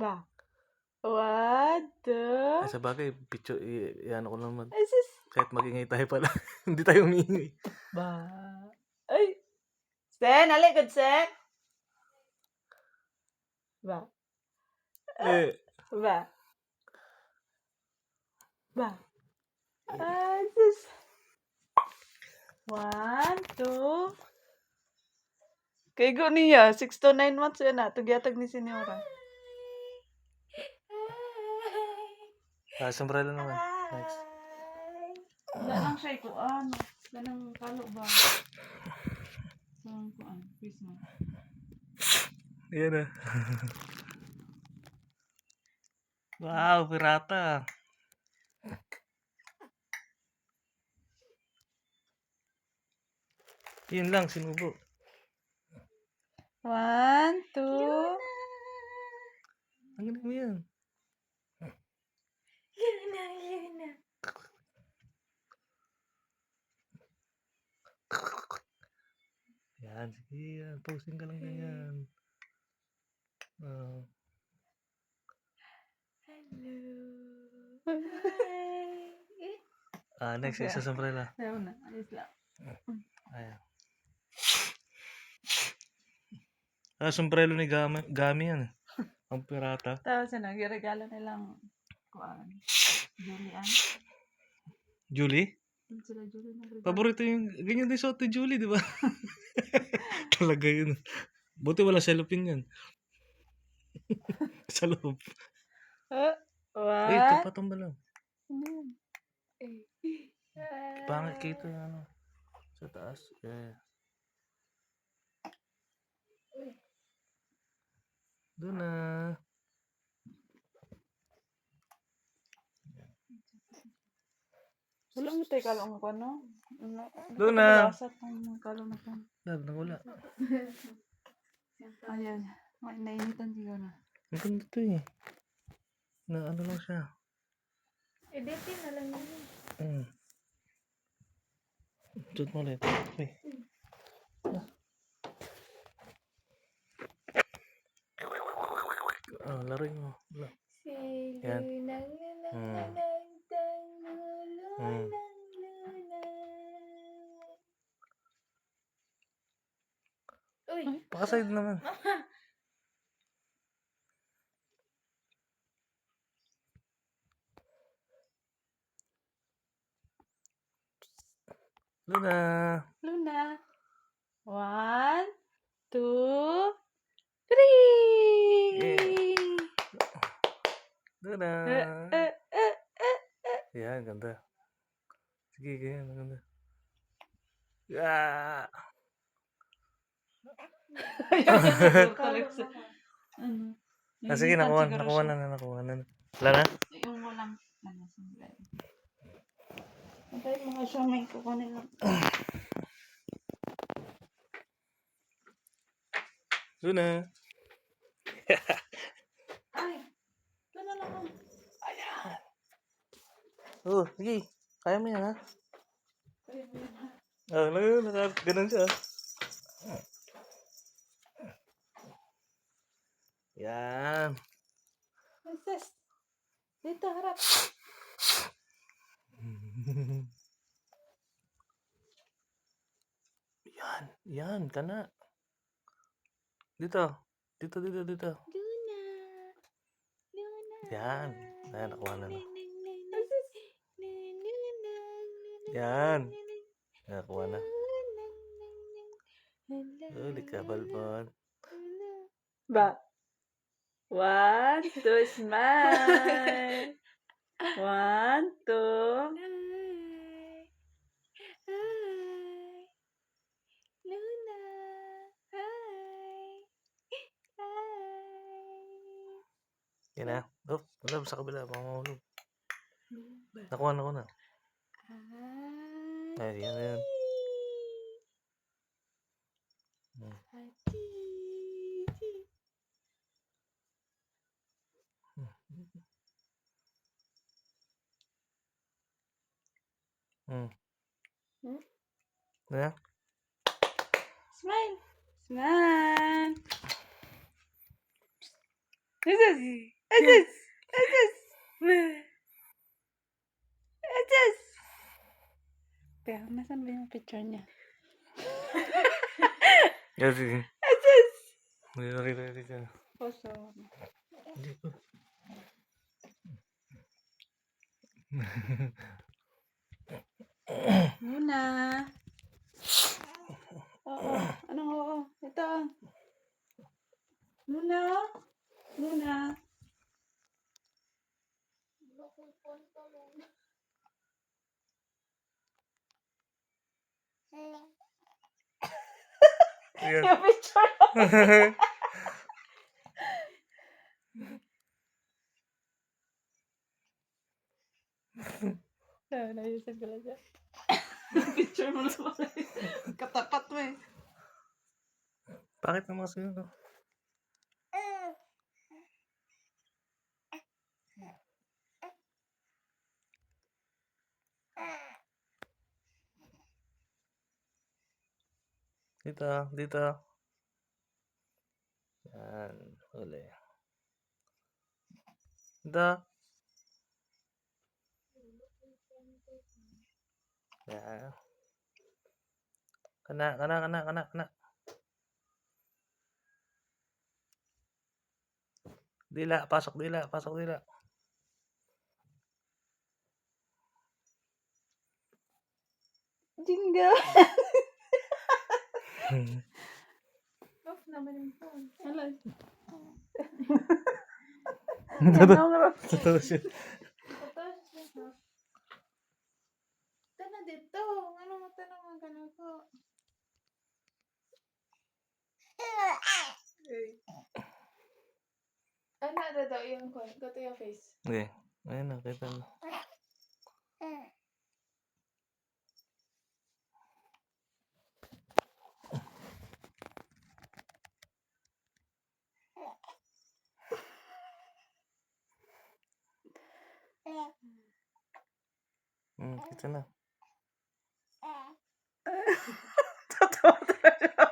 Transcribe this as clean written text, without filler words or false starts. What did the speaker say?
Ba? 1, 2. Ay, sa bagay, picture, yan ako naman. Ay, sis. Kahit magingay tayo pala. Hindi tayo umiingay. Ba? Ay. Sen, alikod, Sen. Ba? Eh, Ba? Ba? Ay, sis. 1, 2. Kay go niya, 6 to 9 months yun na. Tugyatag ni Senyora. sombrero naman. Next. Wala lang siya ikuan. Wala lang kalo ba? Kuan, Christmas. Ayan na. Wow, pirata. Yun lang, sinubo. 1, 2. Ang galing mo yan. Luna. Yan, sige yan. Posting ka lang ganyan. Hello. Next, Okay. isa sombrero. Ayaw na. Ayos lang. Ayan. Sombrero ni Gami yan. Ang pirata. Tapos yun, regalo nilang kuan. Julian. Julie? Sila Julie na regalo. Paborito yung, ganyan din suot ni Julie, di ba? Talaga yun. Buti wala cellophane yan. Sa loob. What? Ito patumba lang. Hmm. Pangit kayo ito yung ano. Sa taas. Yeah. Doon na. Wala mo tayo kalong ko, no? Doon na. Nakabasat ang kalong na to. Wala. Ayan. Nainitan siguro. Ang ganda ito eh. Na ano lang siya. Editin na lang yun. Suot mo ulit. Okay. Laruin mo. Yan. Uy! Pakaside naman. Luna. 1, 2, 3! Luna. Yan, ganda. Sige, ganyan, ganda. Sige, nakuha na. Wala na? Yung walang, sandali. Antay mga siya, may kukunin lang. Luna. Ay! Luna naman. Ayan. Sige. Kaya mo yan, ha? Ganun siya. Yan. Princess! Dito, harap. Yan, kana. Dito. Luna. Yan. Ayan, nakuha na. Yan. Nakuha na. Uli ka, balbon. Ba? 1, 2, smile. 1, 2. Luna. Yan na. Wala sa kabila. Mamahulog. Nakuha na ko na. Ay, yan. Yan. Smile. Smile. Jesus! Jesus! Jesus! Jesus! Kaya, nasan ba yung picture niya? Yan, sige. Jesus! Hindi nakita dito. Puso. Hindi ko. Luna. Oo. Anong oo? Ito. Luna. Luna. Ayan. Yung picture. Naisip ko lang siya. Picture mo naman. Katapat mo eh. Bakit naman kasi yun? Dito, dito. Yan, uli. Dito. Yan. Kana. Dila, pasok dila. Jingle. Off naman yung phone. Hello. Anong ro? Totoo siya. Tana dito. Ano mo tanong ang ganun ko? Ano na daw yung phone? Go to your face. Okay. Ayan na, kita mo. Kita na. Totoo talaga.